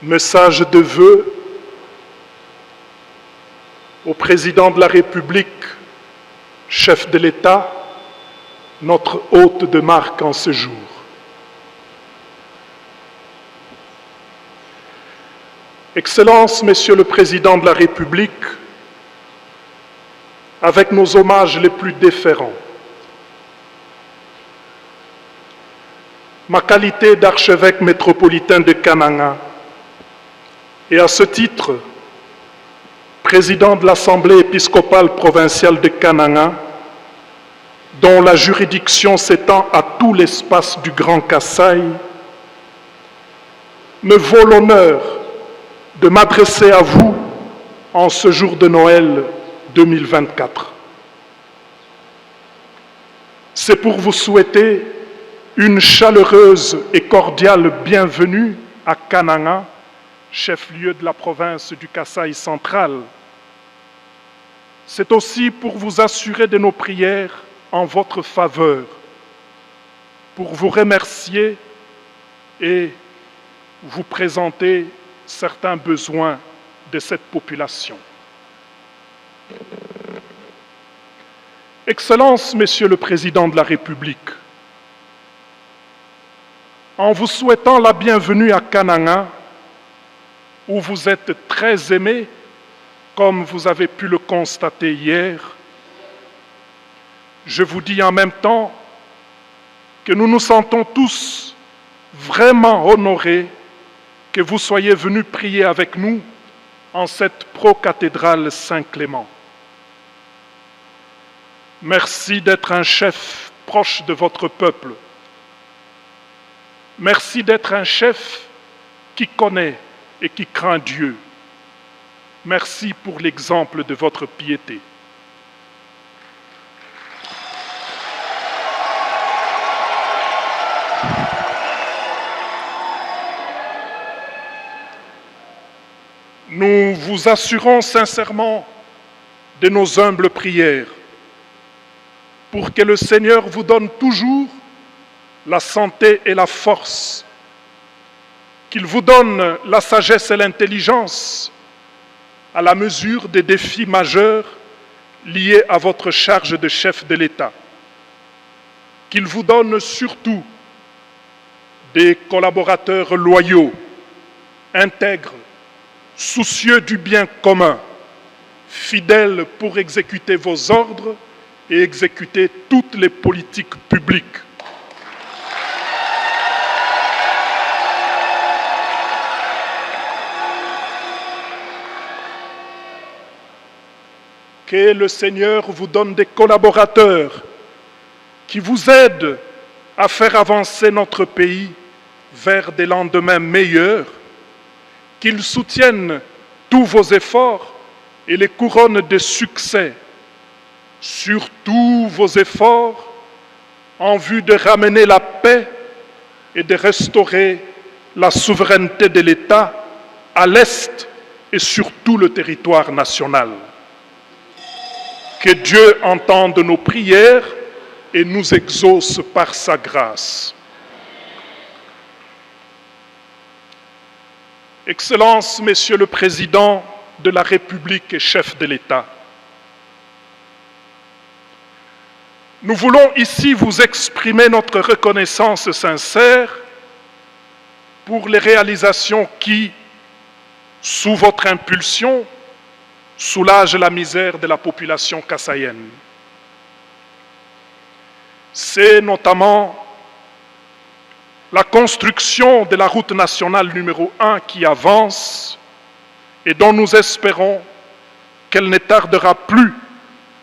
Message de vœux au Président de la République, chef de l'État, notre hôte de marque en ce jour. Excellences, Monsieur le Président de la République, avec nos hommages les plus déférents, ma qualité d'archevêque métropolitain de Kananga et à ce titre, président de l'Assemblée épiscopale provinciale de Kananga, dont la juridiction s'étend à tout l'espace du Grand Kasaï, me vaut l'honneur de m'adresser à vous en ce jour de Noël 2024. C'est pour vous souhaiter une chaleureuse et cordiale bienvenue à Kananga, chef-lieu de la province du Kasaï central. C'est aussi pour vous assurer de nos prières en votre faveur, pour vous remercier et vous présenter certains besoins de cette population. Excellences, Monsieur le Président de la République, en vous souhaitant la bienvenue à Kananga, où vous êtes très aimés, comme vous avez pu le constater hier, je vous dis en même temps que nous nous sentons tous vraiment honorés que vous soyez venus prier avec nous en cette pro-cathédrale Saint-Clément. Merci d'être un chef proche de votre peuple. Merci d'être un chef qui connaît et qui craint Dieu. Merci pour l'exemple de votre piété. Nous vous assurons sincèrement de nos humbles prières pour que le Seigneur vous donne toujours la santé et la force, qu'il vous donne la sagesse et l'intelligence à la mesure des défis majeurs liés à votre charge de chef de l'État, qu'il vous donne surtout des collaborateurs loyaux, intègres, soucieux du bien commun, fidèles pour exécuter vos ordres et exécuter toutes les politiques publiques. Que le Seigneur vous donne des collaborateurs qui vous aident à faire avancer notre pays vers des lendemains meilleurs, qu'ils soutiennent tous vos efforts et les couronnent de succès sur tous vos efforts en vue de ramener la paix et de restaurer la souveraineté de l'État à l'Est et sur tout le territoire national. Que Dieu entende nos prières et nous exauce par sa grâce. Excellences, Messieurs le Président de la République et chef de l'État, nous voulons ici vous exprimer notre reconnaissance sincère pour les réalisations qui, sous votre impulsion, soulagent la misère de la population kassaïenne. C'est notamment la construction de la route nationale numéro 1 qui avance et dont nous espérons qu'elle ne tardera plus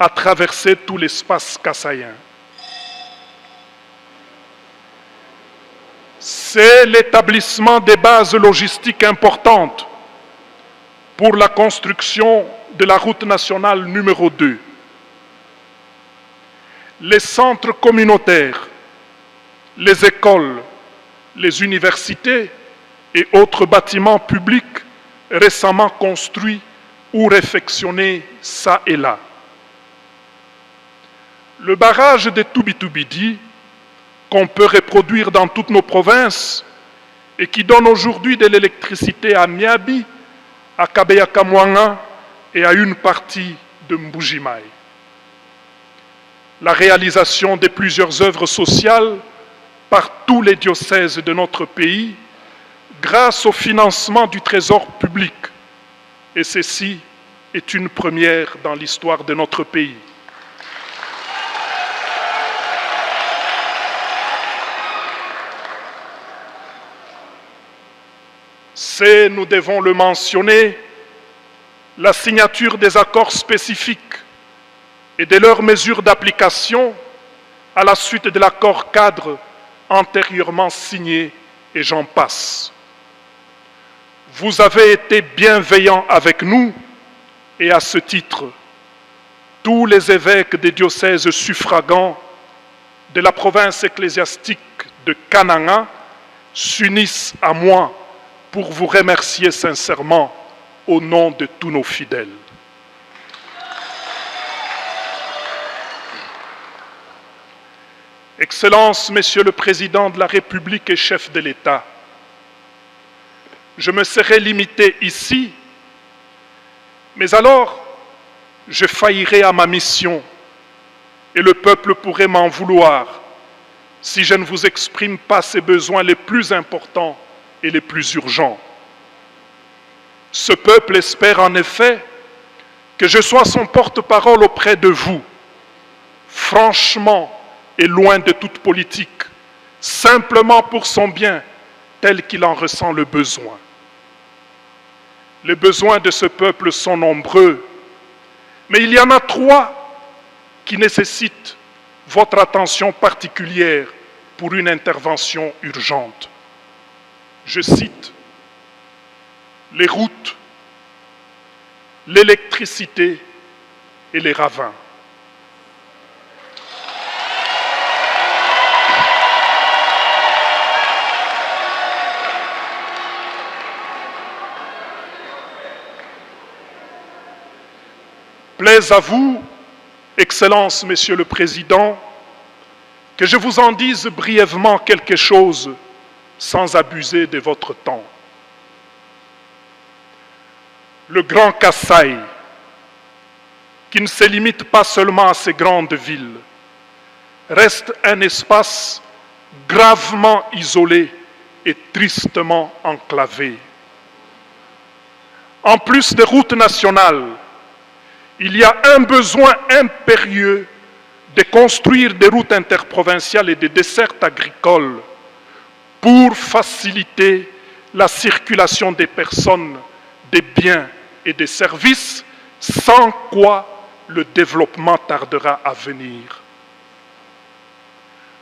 à traverser tout l'espace kassaïen. C'est l'établissement des bases logistiques importantes pour la construction de la route nationale numéro 2. Les centres communautaires, les écoles, les universités et autres bâtiments publics récemment construits ou réfectionnés ça et là. Le barrage de Toubitoubidi, qu'on peut reproduire dans toutes nos provinces, et qui donne aujourd'hui de l'électricité à Miabi, à Kabeya-Kamwanga et à une partie de Mbujimaï. La réalisation de plusieurs œuvres sociales par tous les diocèses de notre pays grâce au financement du Trésor public. Et ceci est une première dans l'histoire de notre pays. C'est, nous devons le mentionner, la signature des accords spécifiques et de leurs mesures d'application à la suite de l'accord cadre antérieurement signé, et j'en passe. Vous avez été bienveillants avec nous et à ce titre, tous les évêques des diocèses suffragants de la province ecclésiastique de Kananga s'unissent à moi pour vous remercier sincèrement au nom de tous nos fidèles. Excellences, Monsieur le Président de la République et chef de l'État, je me serais limité ici, mais alors je faillirais à ma mission et le peuple pourrait m'en vouloir si je ne vous exprime pas ses besoins les plus importants et les plus urgents. Ce peuple espère en effet que je sois son porte-parole auprès de vous, franchement et loin de toute politique, simplement pour son bien, tel qu'il en ressent le besoin. Les besoins de ce peuple sont nombreux, mais il y en a 3 qui nécessitent votre attention particulière pour une intervention urgente. Je cite les routes, l'électricité et les ravins. Plaise à vous, Excellences, Monsieur le Président, que je vous en dise brièvement quelque chose sans abuser de votre temps. Le Grand Kasaï, qui ne se limite pas seulement à ces grandes villes, reste un espace gravement isolé et tristement enclavé. En plus des routes nationales, il y a un besoin impérieux de construire des routes interprovinciales et des dessertes agricoles pour faciliter la circulation des personnes, des biens et des services, sans quoi le développement tardera à venir.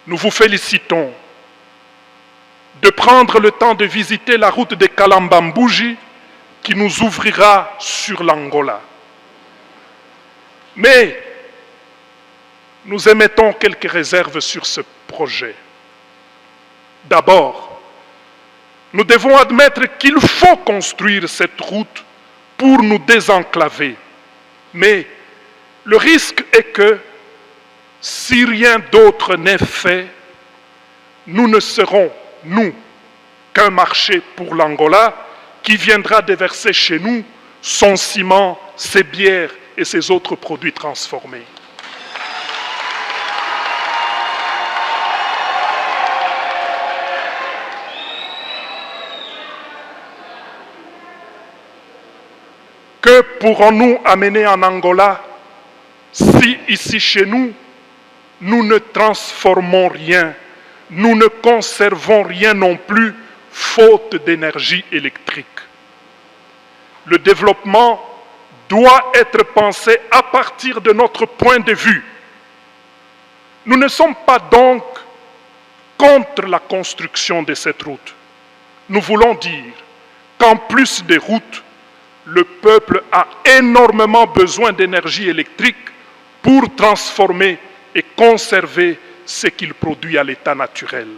Nous vous félicitons de prendre le temps de visiter la route de Kalamba-Mbuji qui nous ouvrira sur l'Angola. Mais nous émettons quelques réserves sur ce projet. D'abord, nous devons admettre qu'il faut construire cette route pour nous désenclaver. Mais le risque est que, si rien d'autre n'est fait, nous ne serons, nous, qu'un marché pour l'Angola qui viendra déverser chez nous son ciment, ses bières et ses autres produits transformés. Que pourrons-nous amener en Angola si ici chez nous, nous ne transformons rien, nous ne conservons rien non plus, faute d'énergie électrique? Le développement doit être pensé à partir de notre point de vue. Nous ne sommes pas donc contre la construction de cette route. Nous voulons dire qu'en plus des routes, le peuple a énormément besoin d'énergie électrique pour transformer et conserver ce qu'il produit à l'état naturel.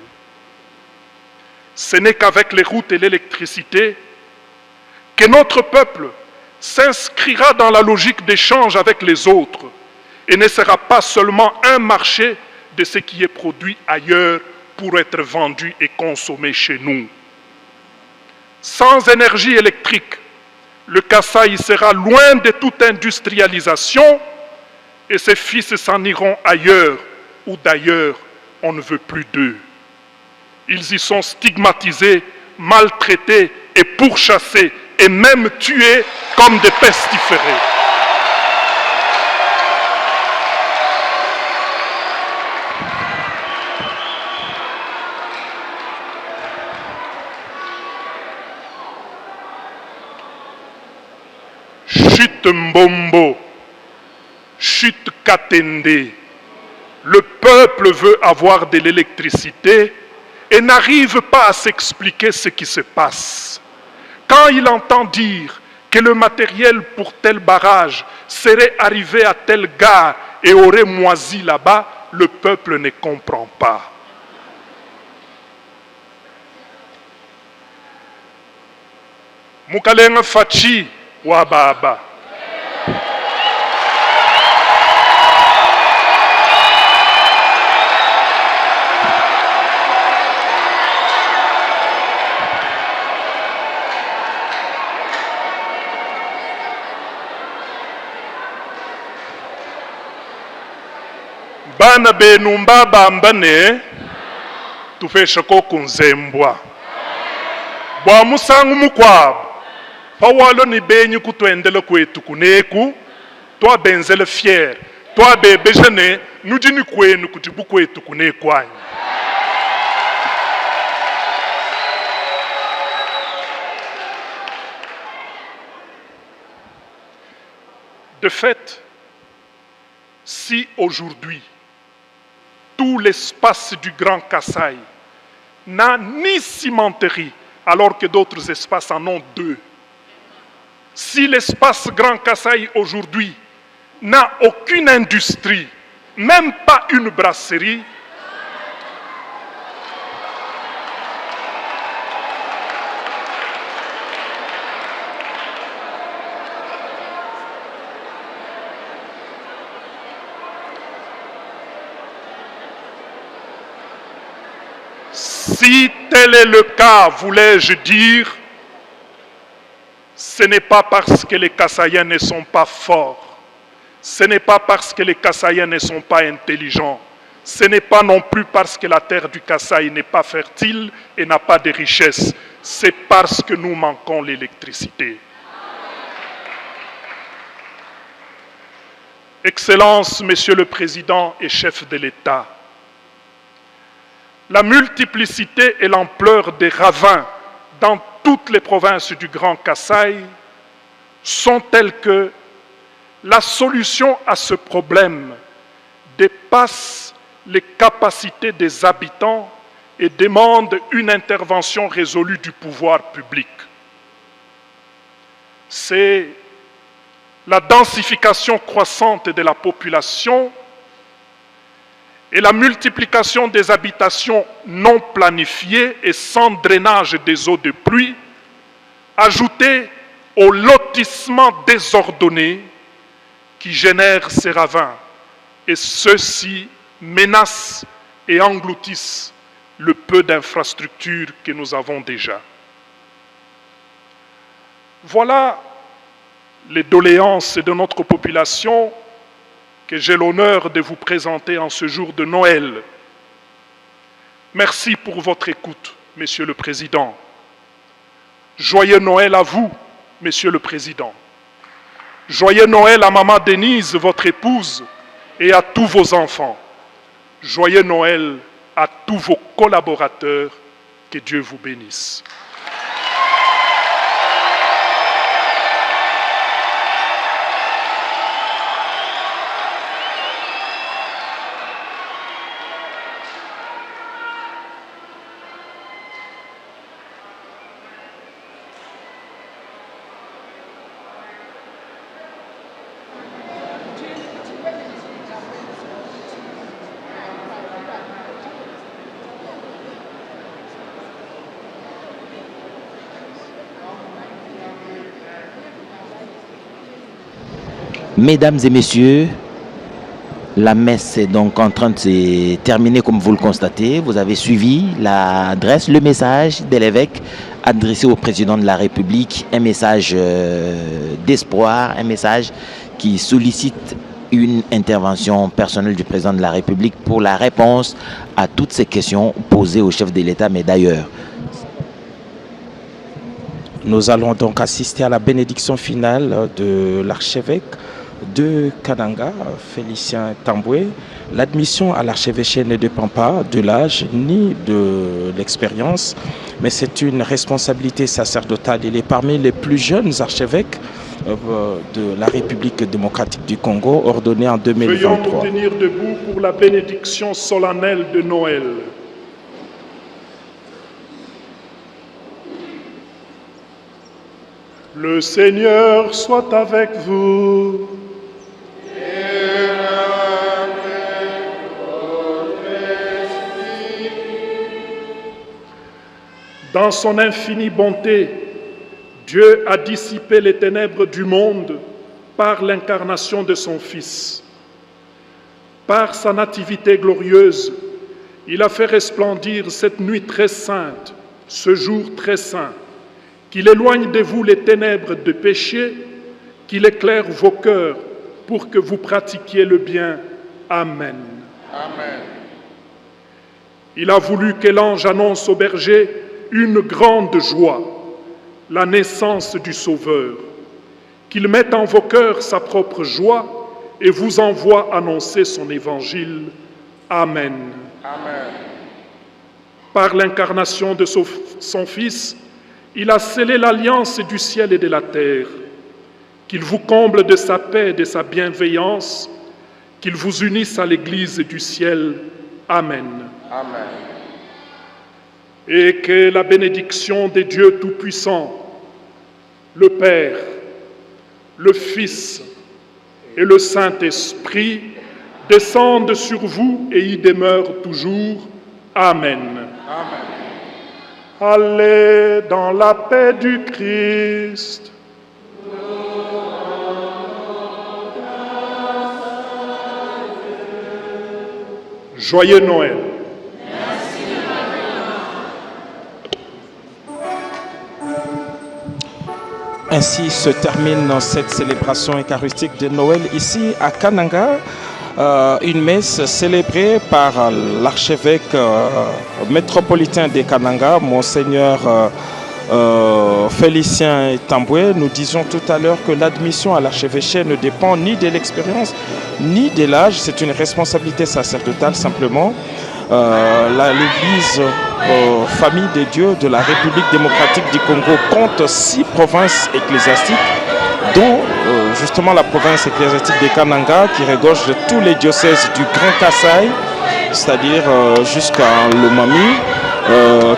Ce n'est qu'avec les routes et l'électricité que notre peuple s'inscrira dans la logique d'échange avec les autres et ne sera pas seulement un marché de ce qui est produit ailleurs pour être vendu et consommé chez nous. Sans énergie électrique, le Kasaï sera loin de toute industrialisation et ses fils s'en iront ailleurs où d'ailleurs on ne veut plus d'eux. Ils y sont stigmatisés, maltraités et pourchassés et même tués comme des pestiférés. Chute Mbombo, chute Katende, le peuple veut avoir de l'électricité et n'arrive pas à s'expliquer ce qui se passe. Quand il entend dire que le matériel pour tel barrage serait arrivé à telle gare et aurait moisi là-bas, le peuple ne comprend pas. Mukalenga Fachi Wababa. Bana benumba bambane tufesha ko kunzembwa bwa musangu mukwabo pawalo ni benyi kutwendele kwetu kuneku twa benzele fier twa bebejene nujini kwenu kutibu kwetu kunekwanyi. De fait, si aujourd'hui tout l'espace du Grand Kasaï n'a ni cimenterie, alors que d'autres espaces en ont deux. Si l'espace Grand Kasaï aujourd'hui n'a aucune industrie, même pas une brasserie, si tel est le cas, voulais-je dire, ce n'est pas parce que les Kasaïens ne sont pas forts, ce n'est pas parce que les Kasaïens ne sont pas intelligents, ce n'est pas non plus parce que la terre du Kasaï n'est pas fertile et n'a pas de richesse, c'est parce que nous manquons l'électricité. Excellences, Monsieur le Président et chef de l'État, la multiplicité et l'ampleur des ravins dans toutes les provinces du Grand Kasaï sont telles que la solution à ce problème dépasse les capacités des habitants et demande une intervention résolue du pouvoir public. C'est la densification croissante de la population et la multiplication des habitations non planifiées et sans drainage des eaux de pluie, ajoutées au lotissement désordonné qui génère ces ravins. Et ceux-ci menacent et engloutissent le peu d'infrastructures que nous avons déjà. Voilà les doléances de notre population que j'ai l'honneur de vous présenter en ce jour de Noël. Merci pour votre écoute, Monsieur le Président. Joyeux Noël à vous, Monsieur le Président. Joyeux Noël à Maman Denise, votre épouse, et à tous vos enfants. Joyeux Noël à tous vos collaborateurs. Que Dieu vous bénisse. Mesdames et messieurs, la messe est donc en train de se terminer comme vous le constatez. Vous avez suivi l'adresse, le message de l'évêque adressé au président de la République un message d'espoir, un message qui sollicite une intervention personnelle du président de la République pour la réponse à toutes ces questions posées au chef de l'État, mais d'ailleurs. Nous allons donc assister à la bénédiction finale de l'archevêque de Kananga, Félicien Tamboué. L'admission à l'archevêché ne dépend pas de l'âge ni de l'expérience, mais c'est une responsabilité sacerdotale. Il est parmi les plus jeunes archevêques de la République démocratique du Congo, ordonné en 2023. Veuillons nous tenir debout pour la bénédiction solennelle de Noël. Le Seigneur soit avec vous. Dans son infinie bonté, Dieu a dissipé les ténèbres du monde par l'incarnation de son Fils. Par sa nativité glorieuse, il a fait resplendir cette nuit très sainte, ce jour très saint, qu'il éloigne de vous les ténèbres de péché, qu'il éclaire vos cœurs pour que vous pratiquiez le bien. Amen. Amen. Il a voulu que l'ange annonce aux bergers une grande joie, la naissance du Sauveur, qu'il mette en vos cœurs sa propre joie et vous envoie annoncer son évangile. Amen. Amen. Par l'incarnation de son Fils, il a scellé l'alliance du ciel et de la terre. Qu'il vous comble de sa paix et de sa bienveillance, qu'il vous unisse à l'Église du ciel. Amen. Amen. Et que la bénédiction des dieux tout-puissants, le Père, le Fils et le Saint-Esprit descendent sur vous et y demeurent toujours. Amen. Amen. Allez dans la paix du Christ. Joyeux Noël. Ainsi se termine cette célébration eucharistique de Noël ici à Kananga. Une messe célébrée par l'archevêque métropolitain de Kananga, Monseigneur Félicien Tamboué. Nous disions tout à l'heure que l'admission à l'archevêché ne dépend ni de l'expérience ni de l'âge. C'est une responsabilité sacerdotale simplement. L'Église Famille des Dieux de la République démocratique du Congo compte 6 provinces ecclésiastiques, dont justement la province ecclésiastique de Kananga qui regorge de tous les diocèses du Grand Kasaï, c'est-à-dire jusqu'à Lomami.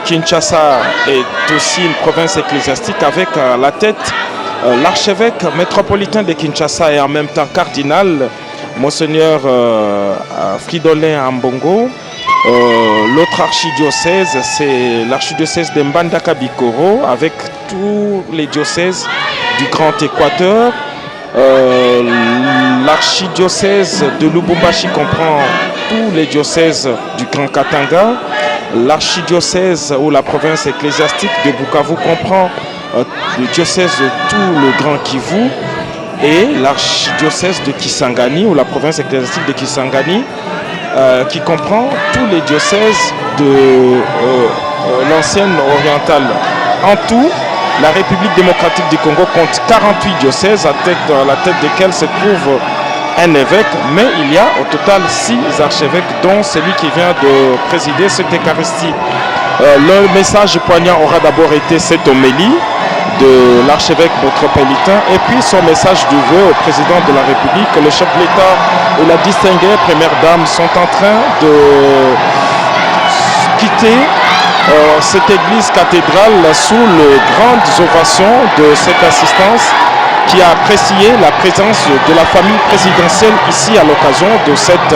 Kinshasa est aussi une province ecclésiastique avec à la tête l'archevêque métropolitain de Kinshasa et en même temps cardinal, Monseigneur Fridolin Ambongo. L'autre archidiocèse, c'est l'archidiocèse de Mbandaka Bikoro avec tous les diocèses du Grand Équateur. L'archidiocèse de Lubumbashi comprend tous les diocèses du Grand Katanga. L'archidiocèse ou la province ecclésiastique de Bukavu comprend le diocèse de tout le Grand Kivu. Et l'archidiocèse de Kisangani ou la province ecclésiastique de Kisangani qui comprend tous les diocèses de l'ancienne orientale. En tout, la République démocratique du Congo compte 48 diocèses à la tête desquels se trouve un évêque, mais il y a au total 6 archevêques, dont celui qui vient de présider cette Eucharistie. Le message poignant aura d'abord été cette homélie de l'archevêque métropolitain et puis son message de vœu au président de la République. Le chef de l'État et la distinguée première dame sont en train de quitter cette église cathédrale sous les grandes ovations de cette assistance qui a apprécié la présence de la famille présidentielle ici à l'occasion de cette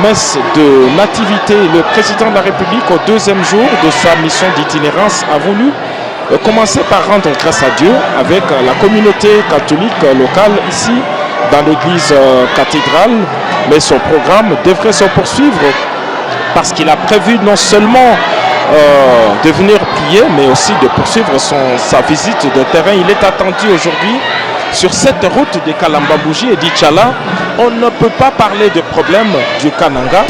messe de nativité. Le président de la République, au 2e jour de sa mission d'itinérance, a voulu commencer par rendre grâce à Dieu avec la communauté catholique locale ici dans l'église cathédrale. Mais son programme devrait se poursuivre parce qu'il a prévu non seulement de venir prier, mais aussi de poursuivre sa visite de terrain. Il est attendu aujourd'hui sur cette route de Kalambambouji et d'Ichala. On ne peut pas parler de problème du Kananga.